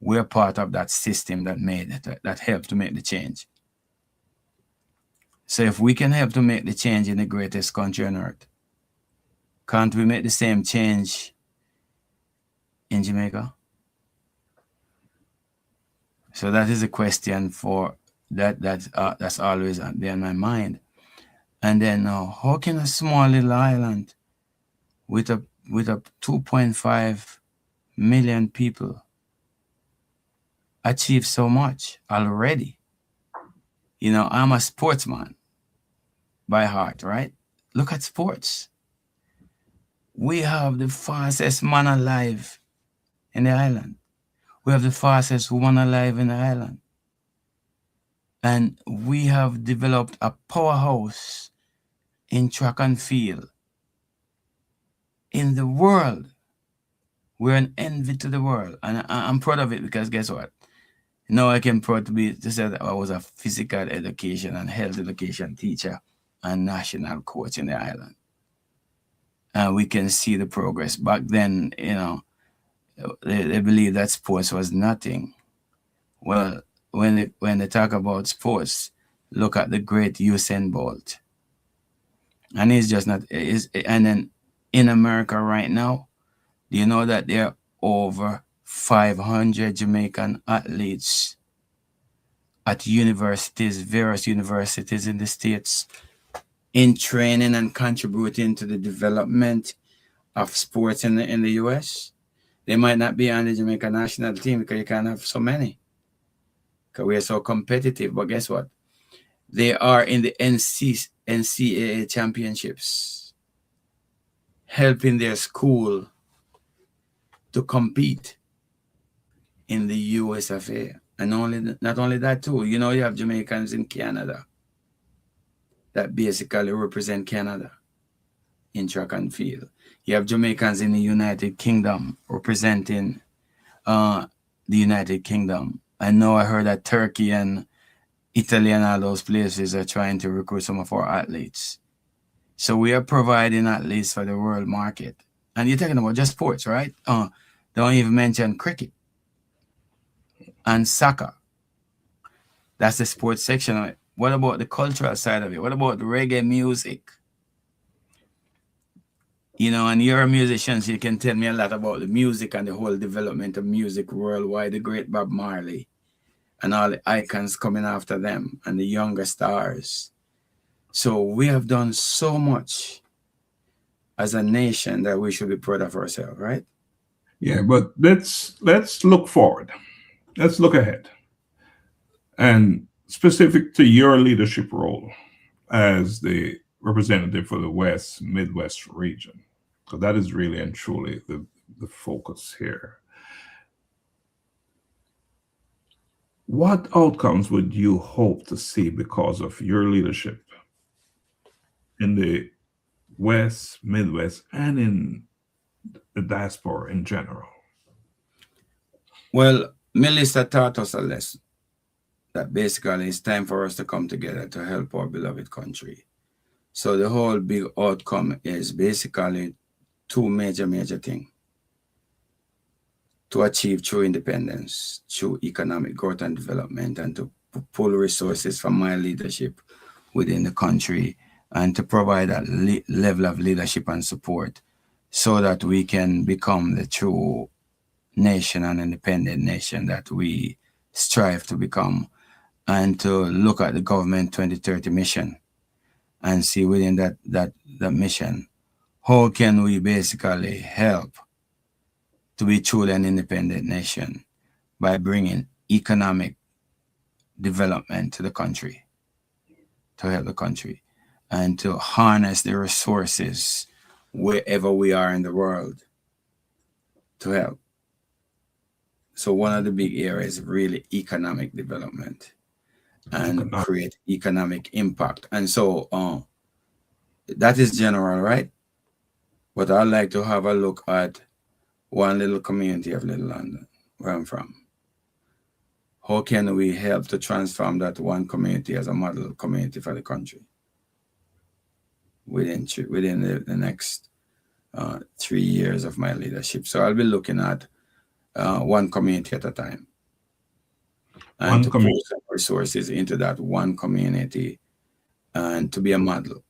[SPEAKER 3] we're part of that system that made it, that helped to make the change. So if we can help to make the change in the greatest country on earth, can't we make the same change in Jamaica? So that is a question for that's always there in my mind. And then how can a small little island with a 2.5 million people achieve so much already? You know, I'm a sportsman by heart, right? Look at sports. We have the fastest man alive in the island. We have the fastest woman alive in the island. And we have developed a powerhouse in track and field in the world. We're an envy to the world. And I'm proud of it, because guess what? Now I can proud to say that I was a physical education and health education teacher and national coach in the island. And we can see the progress. Back then, you know, they believed that sports was nothing. Well, when they talk about sports, look at the great Usain Bolt. And he's just not, and then in America right now, do you know that there are over 500 Jamaican athletes at universities, various universities in the States, in training and contributing to the development of sports in the US? They might not be on the Jamaica national team because you can't have so many, because we are so competitive. But guess what? They are in the NCAA championships, helping their school to compete in the USFA. And not only that too, you know, you have Jamaicans in Canada that basically represent Canada in track and field. You have Jamaicans in the United Kingdom representing the United Kingdom. I know I heard that Turkey and Italy and all those places are trying to recruit some of our athletes. So we are providing athletes for the world market. And you're talking about just sports, right? Don't even mention cricket and soccer. That's the sports section of it. What about the cultural side of it? What about the reggae music? You know, and you're a musician, so you can tell me a lot about the music and the whole development of music worldwide, the great Bob Marley and all the icons coming after them and the younger stars. So we have done so much as a nation that we should be proud of ourselves, right?
[SPEAKER 2] Yeah, but let's look forward. Let's look ahead. And specific to your leadership role as the representative for the West Midwest region, so that is really and truly the focus here. What outcomes would you hope to see because of your leadership in the West, Midwest, and in the diaspora in general?
[SPEAKER 3] Well, Melissa taught us a lesson that basically it's time for us to come together to help our beloved country. So the whole big outcome is basically two major things: to achieve true independence, through economic growth and development, and to pull resources from my leadership within the country, and to provide that level of leadership and support so that we can become the true nation and independent nation that we strive to become, and to look at the government 2030 mission and see within that mission, how can we basically help to be truly an independent nation by bringing economic development to the country, to help the country, and to harness the resources wherever we are in the world to help. So one of the big areas is really economic development and create economic impact. And so that is general, right? But I'd like to have a look at one little community of Little London, where I'm from. How can we help to transform that one community as a model community for the country within the next 3 years of my leadership? So I'll be looking at one community at a time, and to put some resources into that one community and to be a model.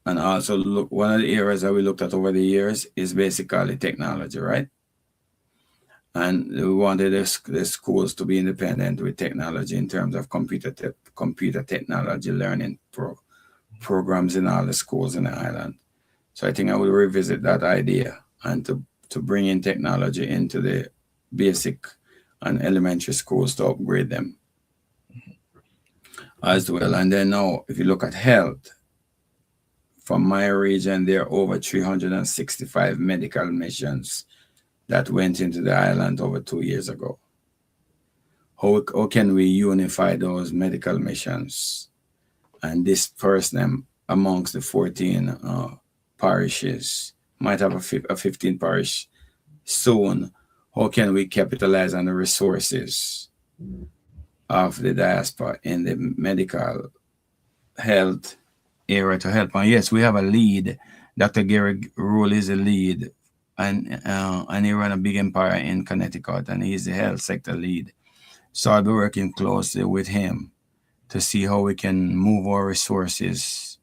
[SPEAKER 3] And also look, one of the areas that we looked at over the years is basically technology, right? And we wanted the schools to be independent with technology in terms of computer technology learning programs in all the schools in the island. So I think I will revisit that idea and to bring in technology into the basic and elementary schools to upgrade them as well. And then now, if you look at health, from my region, there are over 365 medical missions that went into the island over 2 years ago. How can we unify those medical missions and disperse them amongst the 14 parishes? Might have a 15 parish soon. How can we capitalize on the resources of the diaspora in the medical health area to help? And yes, we have a lead. Dr. Gary Rule is a lead, and he ran a big empire in Connecticut, and he's the health sector lead. So I'll be working closely with him to see how we can move our resources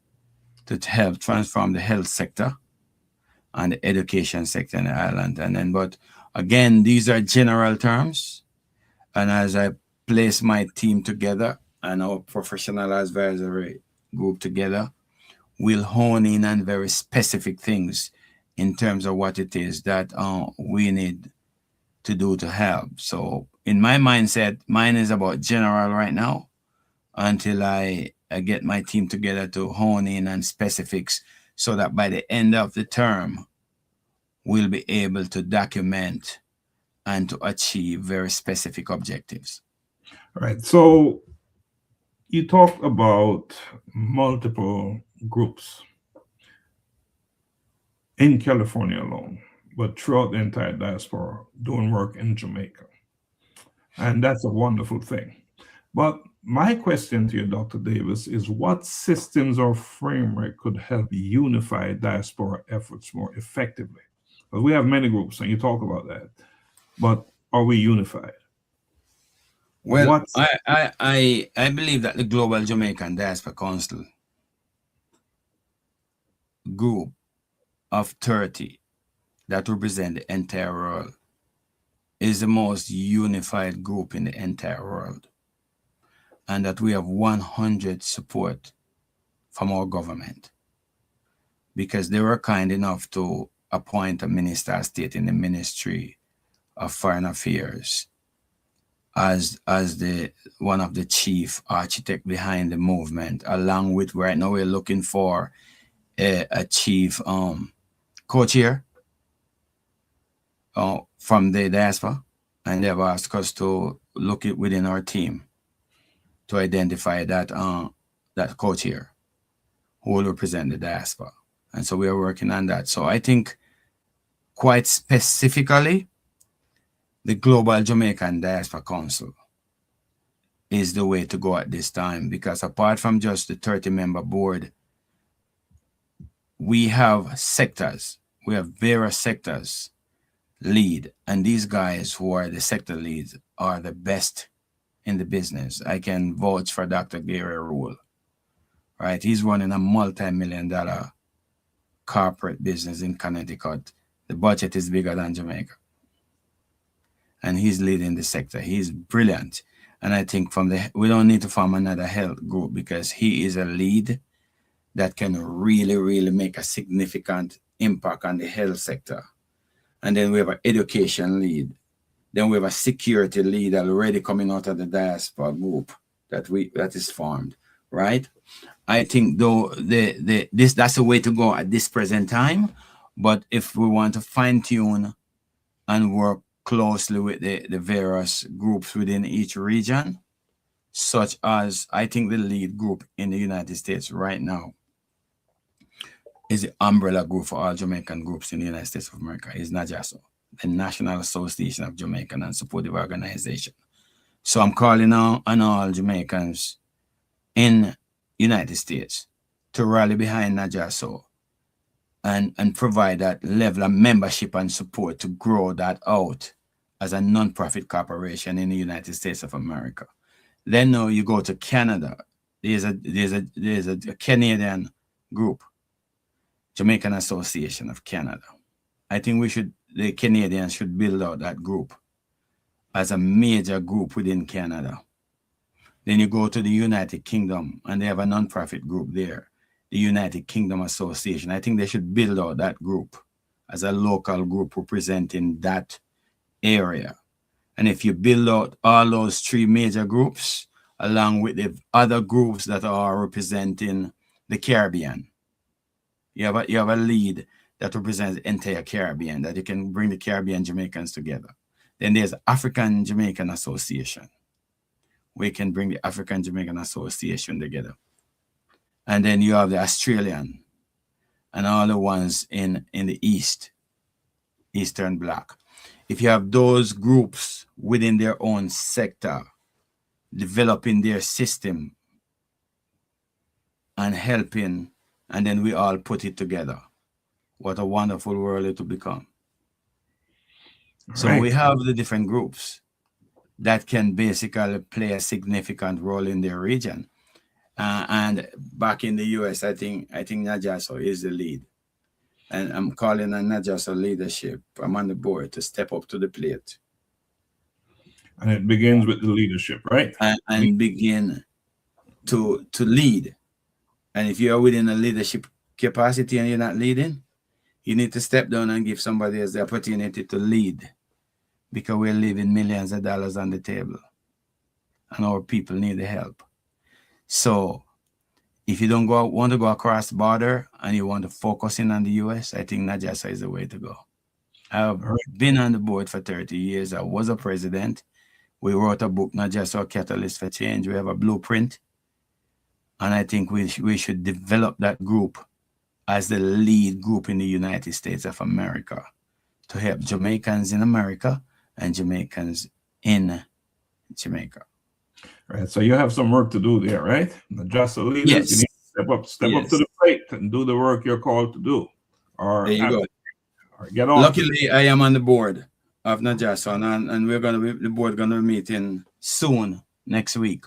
[SPEAKER 3] to help transform the health sector and the education sector in the island. And then, but again, these are general terms. And as I place my team together and our professional advisory group together, we'll hone in on very specific things in terms of what it is that we need to do to help. So in my mindset, mine is about general right now until I get my team together to hone in on specifics so that by the end of the term, we'll be able to document and to achieve very specific objectives.
[SPEAKER 2] All right. So you talked about multiple groups in California alone, but throughout the entire diaspora doing work in Jamaica. And that's a wonderful thing. But my question to you, Dr. Davis, is what systems or framework could help unify diaspora efforts more effectively? Because we have many groups, and you talk about that, but are we unified?
[SPEAKER 3] Well, I believe that the Global Jamaican Diaspora Council group of 30 that represent the entire world is the most unified group in the entire world, and that we have 100 support from our government, because they were kind enough to appoint a minister of state in the Ministry of Foreign Affairs as the one of the chief architect behind the movement, along with, right now we're looking for a chief co-chair from the diaspora, and they've asked us to look it within our team to identify that that co-chair who will represent the diaspora. And so we are working on that. So I think quite specifically, the Global Jamaican Diaspora Council is the way to go at this time, because apart from just the 30-member board, we have sectors, we have various sectors lead, and these guys who are the sector leads are the best in the business. I can vouch for Dr. Gary Rule, right? He's running a multi-million-dollar corporate business in Connecticut. The budget is bigger than Jamaica, and he's leading the sector. He's brilliant. And I think we don't need to form another health group, because he is a lead that can really, really make a significant impact on the health sector. And then we have an education lead. Then we have a security lead already coming out of the diaspora group that is formed, right? I think though that's the way to go at this present time. But if we want to fine-tune and work closely with the various groups within each region, such as, I think the lead group in the United States right now is the umbrella group for all Jamaican groups in the United States of America, is NAJASO, the National Association of Jamaican and Supportive Organization. So I'm calling on all Jamaicans in United States to rally behind NAJASO and provide that level of membership and support to grow that out as a non-profit corporation in the United States of America. Then now you go to Canada. There's a Canadian group, Jamaican Association of Canada. I think the Canadians should build out that group as a major group within Canada. Then you go to the United Kingdom, and they have a non-profit group there, the United Kingdom Association. I think they should build out that group as a local group representing that area. And if you build out all those three major groups, along with the other groups that are representing the Caribbean, you have a lead that represents the entire Caribbean, that you can bring the Caribbean Jamaicans together. Then there's African Jamaican Association. We can bring the African Jamaican Association together. And then you have the Australian and all the ones in the Eastern Bloc. If you have those groups within their own sector, developing their system and helping, and then we all put it together, what a wonderful world it will become. So
[SPEAKER 2] right.
[SPEAKER 3] we have the different groups that can basically play a significant role in their region. And back in the US, I think NAJASO is the lead. And I'm calling on NAJASO leadership. I'm on the board to step up to the plate.
[SPEAKER 2] And it begins with the leadership, right?
[SPEAKER 3] And begin to lead. And if you're within a leadership capacity and you're not leading, you need to step down and give somebody else the opportunity to lead, because we're leaving millions of dollars on the table and our people need the help. So if you don't want to go across the border and you want to focus in on the US, I think NAJASO is the way to go. I've been on the board for 30 years. I was a president. We wrote a book, NAJASO, A Catalyst for Change. We have a blueprint. And I think we should develop that group as the lead group in the United States of America to help Jamaicans in America and Jamaicans in Jamaica.
[SPEAKER 2] Right. So you have some work to do there, right? NAJASO leaders,
[SPEAKER 3] Yes.
[SPEAKER 2] you need to step up to the plate and do the work you're called to do. Or
[SPEAKER 3] there you go.
[SPEAKER 2] Or get on.
[SPEAKER 3] Luckily, I am on the board of NAJASO, and the board gonna be meeting soon next week.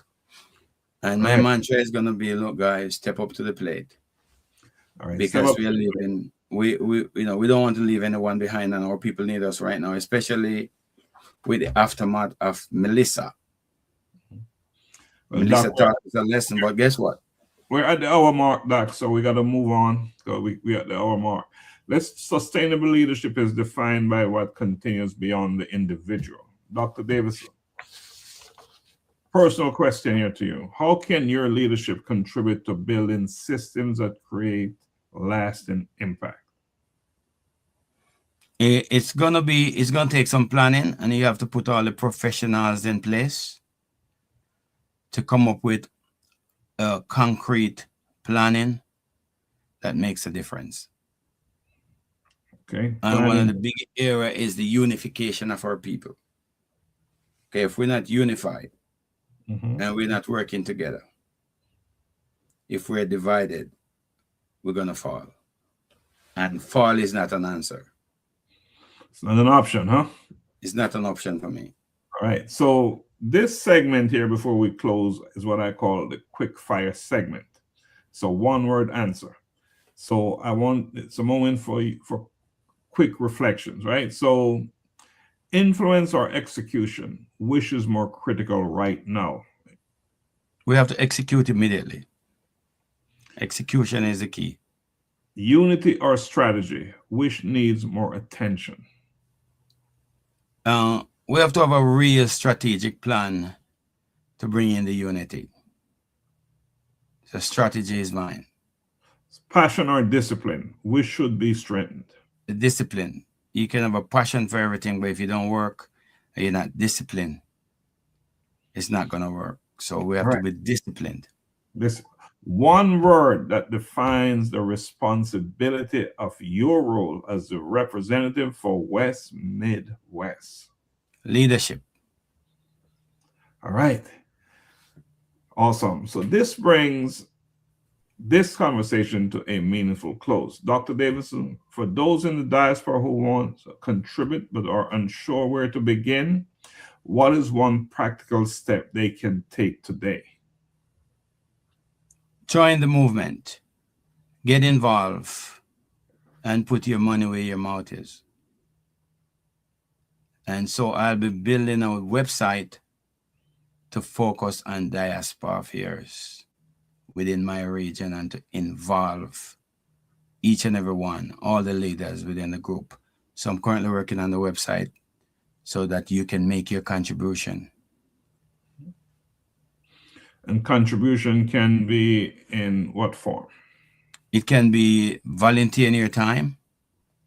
[SPEAKER 3] And my mantra is gonna be, look, guys, step up to the plate.
[SPEAKER 2] All right.
[SPEAKER 3] Because we are living we we don't want to leave anyone behind, and our people need us right now, especially with the aftermath of Melissa.
[SPEAKER 2] Well,
[SPEAKER 3] Melissa
[SPEAKER 2] Doc,
[SPEAKER 3] taught us a lesson, but guess what?
[SPEAKER 2] we're at the hour mark, Doc, so we got to move on. So we at the hour mark. Sustainable leadership is defined by what continues beyond the individual. Dr. Davidson, personal question here to you. How can your leadership contribute to building systems that create lasting impact?
[SPEAKER 3] It's gonna take some planning, and you have to put all the professionals in place to come up with a concrete planning that makes a difference.
[SPEAKER 2] Okay.
[SPEAKER 3] And one of the big area is the unification of our people. Okay, if we're not unified and we're not working together, if we're divided, we're gonna fall. And fall is not an answer.
[SPEAKER 2] It's not an option, huh?
[SPEAKER 3] It's not an option for me.
[SPEAKER 2] All right. So this segment here before we close is what I call the quick fire segment. So one word answer. So it's a moment for quick reflections, right? So influence or execution, which is more critical right now?
[SPEAKER 3] We have to execute immediately. Execution is the key.
[SPEAKER 2] Unity or strategy, which needs more attention?
[SPEAKER 3] We have to have a real strategic plan to bring in the unity. The strategy is mine.
[SPEAKER 2] Passion or discipline, which should be strengthened?
[SPEAKER 3] The discipline. You can have a passion for everything, but if you don't work and you're not disciplined, it's not going to work. So we have to be disciplined.
[SPEAKER 2] This one word that defines the responsibility of your role as the representative for West Midwest.
[SPEAKER 3] Leadership.
[SPEAKER 2] All right. Awesome. So this brings this conversation to a meaningful close. Dr. Davidson, for those in the diaspora who want to contribute but are unsure where to begin, what is one practical step they can take today?
[SPEAKER 3] Join the movement. Get involved and put your money where your mouth is. And so I'll be building a website to focus on diaspora affairs within my region and to involve each and every one, all the leaders within the group. So I'm currently working on the website so that you can make your contribution.
[SPEAKER 2] And contribution can be in what form?
[SPEAKER 3] It can be volunteering your time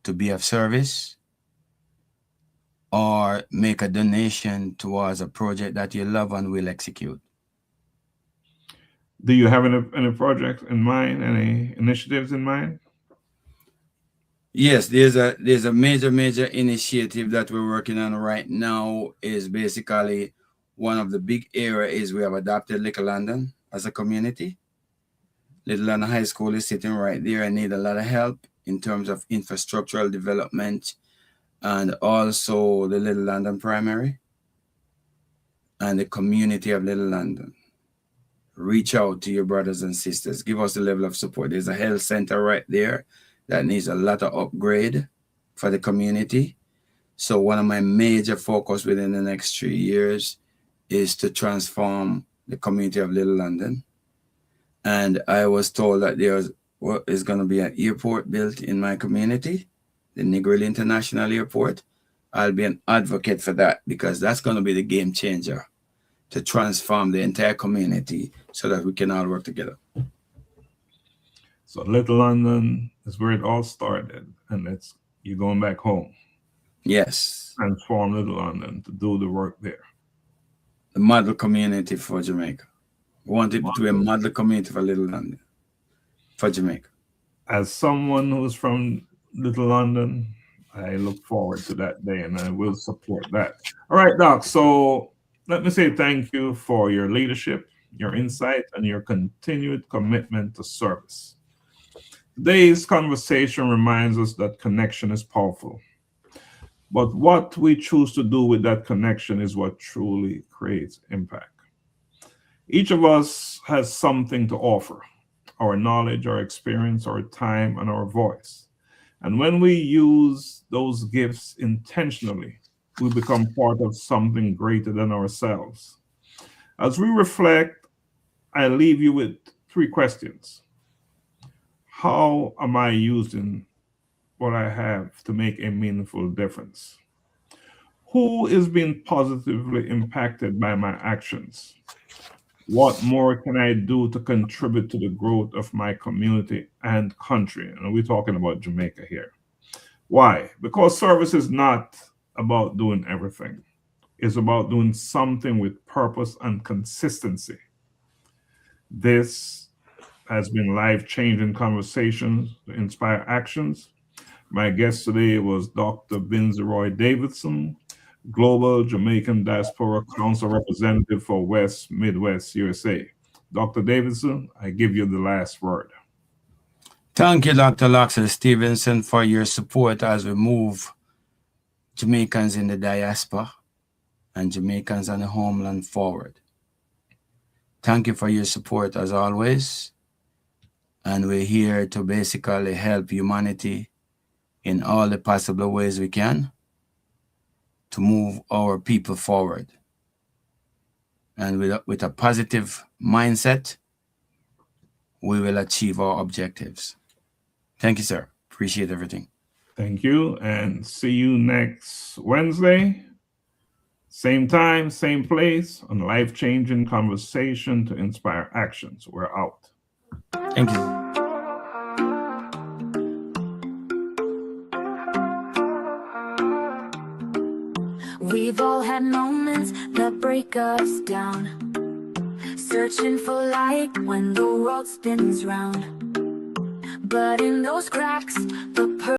[SPEAKER 3] to be of service, or make a donation towards a project that you love and will execute.
[SPEAKER 2] Do you have any projects in mind, any initiatives in mind?
[SPEAKER 3] Yes, there's a major initiative that we're working on right now. Is basically one of the big areas is we have adopted Little London as a community. Little London High School is sitting right there and need a lot of help in terms of infrastructural development, and also the Little London Primary and the community of Little London. Reach out to your brothers and sisters. Give us the level of support. There's a health center right there that needs a lot of upgrade for the community. So one of my major focus within the next 3 years is to transform the community of Little London. And I was told that there is going to be an airport built in my community, the Negril International Airport. I'll be an advocate for that because that's going to be the game changer to transform the entire community so that we can all work together.
[SPEAKER 2] So Little London is where it all started, and you're going back home.
[SPEAKER 3] Yes.
[SPEAKER 2] Transform Little London to do the work there.
[SPEAKER 3] The model community for Jamaica. We want it to be a model community for Little London, for Jamaica.
[SPEAKER 2] As someone who's from Little London, I look forward to that day, and I will support that. All right, Doc. So let me say thank you for your leadership, your insight, and your continued commitment to service. Today's conversation reminds us that connection is powerful. But what we choose to do with that connection is what truly creates impact. Each of us has something to offer: our knowledge, our experience, our time, and our voice. And when we use those gifts intentionally, we become part of something greater than ourselves. As we reflect, I leave you with three questions. How am I using what I have to make a meaningful difference? Who is being positively impacted by my actions? What more can I do to contribute to the growth of my community and country? And we're talking about Jamaica here. Why? Because service is not about doing everything. It's about doing something with purpose and consistency. This has been life-changing conversations to inspire actions. My guest today was Dr. Binzie Davidson, Global Jamaican Diaspora Council Representative for West Midwest USA. Dr. Davidson, I give you the last word.
[SPEAKER 3] Thank you, Dr. Laxley Stephenson, for your support as we move Jamaicans in the diaspora and Jamaicans on the homeland forward. Thank you for your support as always. And we're here to basically help humanity in all the possible ways we can to move our people forward. And with a positive mindset, we will achieve our objectives. Thank you, sir. Appreciate everything.
[SPEAKER 2] Thank you, and see you next Wednesday. Same time, same place, on Life-Changing Conversation to Inspire Actions. We're out.
[SPEAKER 3] Thank you.
[SPEAKER 1] We've all had moments that break us down, searching for light when the world spins round. But in those cracks,